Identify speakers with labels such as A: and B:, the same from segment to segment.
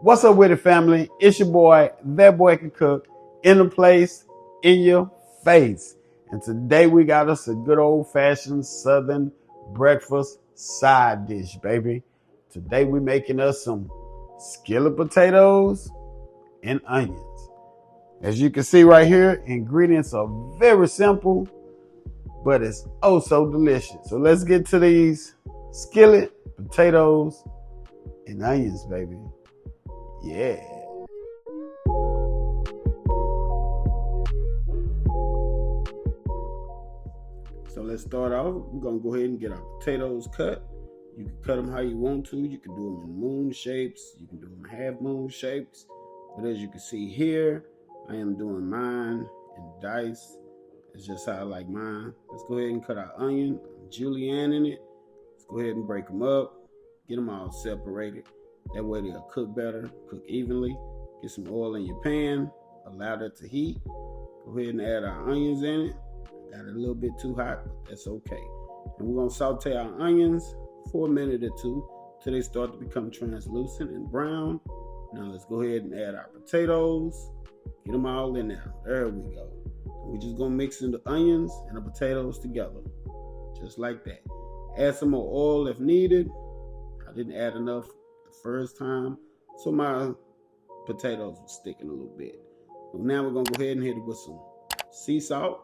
A: What's up with it, family? It's your boy, That Boy Can Cook, in the place, in your face. And today we got us a good old-fashioned Southern breakfast side dish, baby. Today we making us some skillet potatoes and onions. As you can see right here, ingredients are very simple, but it's oh so delicious. So let's get to these skillet potatoes and onions, baby. Yeah. So let's start off. We're gonna go ahead and get our potatoes cut. You can cut them how you want to. You can do them in moon shapes. You can do them half moon shapes. But as you can see here, I am doing mine in dice. That's just how I like mine. Let's go ahead and cut our onion. Julianne in it. Let's go ahead and break them up. Get them all separated. That way they'll cook better, cook evenly. Get some oil in your pan. Allow that to heat. Go ahead and add our onions in it. Got it a little bit too hot, but that's okay. And we're gonna saute our onions for a minute or two till they start to become translucent and brown. Now let's go ahead and add our potatoes. Get them all in there. There we go. We're just gonna mix in the onions and the potatoes together, just like that. Add some more oil if needed. I didn't add enough the first time, so my potatoes were sticking a little bit. But now we're gonna go ahead and hit it with some sea salt.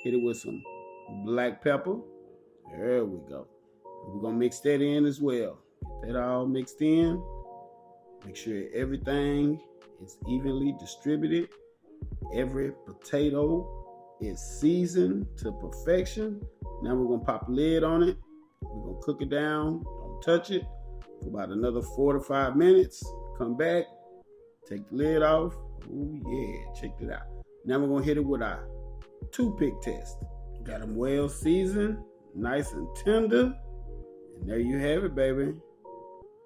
A: Hit it with some black pepper. There we go. We're gonna mix that in as well. Get that all mixed in. Make sure everything is evenly distributed. Every potato is seasoned to perfection. Now we're gonna pop a lid on it. We're gonna cook it down. Don't touch it for about another 4 to 5 minutes. Come back, take the lid off. Oh yeah, check it out. Now we're gonna hit it with our toothpick test. Got them well seasoned, nice and tender. And there you have it, baby.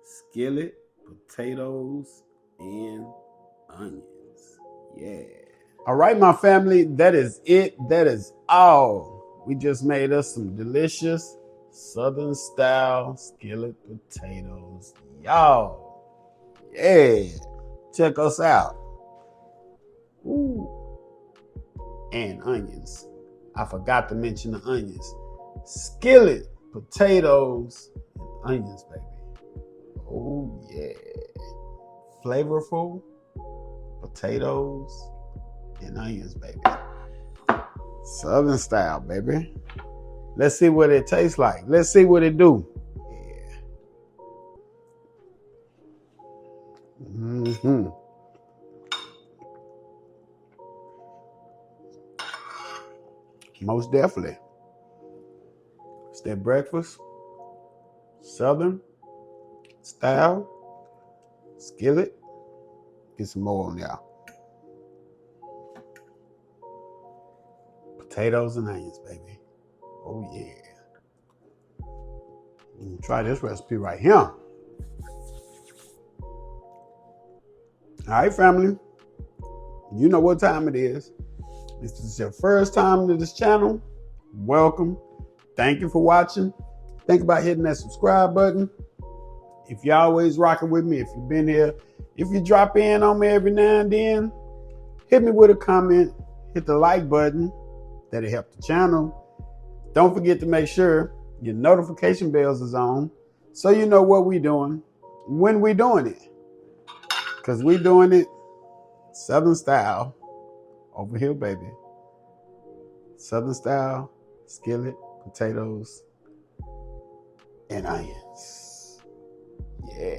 A: Skillet, potatoes, and onions. Yeah. All right, my family, that is it. That is all. We just made us some delicious Southern style skillet potatoes. Y'all. Yeah. Check us out. Ooh. And onions. I forgot to mention the onions. Skillet, potatoes, and onions, baby. Oh yeah. Flavorful potatoes and onions, baby. Southern style, baby. Let's see what it tastes like. Let's see what it do. Yeah. Mm-hmm. Most definitely. It's that breakfast, Southern style, skillet. Get some more on there. Potatoes and onions, baby. Oh yeah. Try this recipe right here. All right, family. You know what time it is. If this is your first time to this channel, welcome. Thank you for watching. Think about hitting that subscribe button. If you're always rocking with me, if you've been here, if you drop in on me every now and then, hit me with a comment, hit the like button. That'll help the channel. Don't forget to make sure your notification bells is on so you know what we're doing, when we're doing it. Because we're doing it Southern style. Over here, baby. Southern style, skillet, potatoes, and onions. Yeah.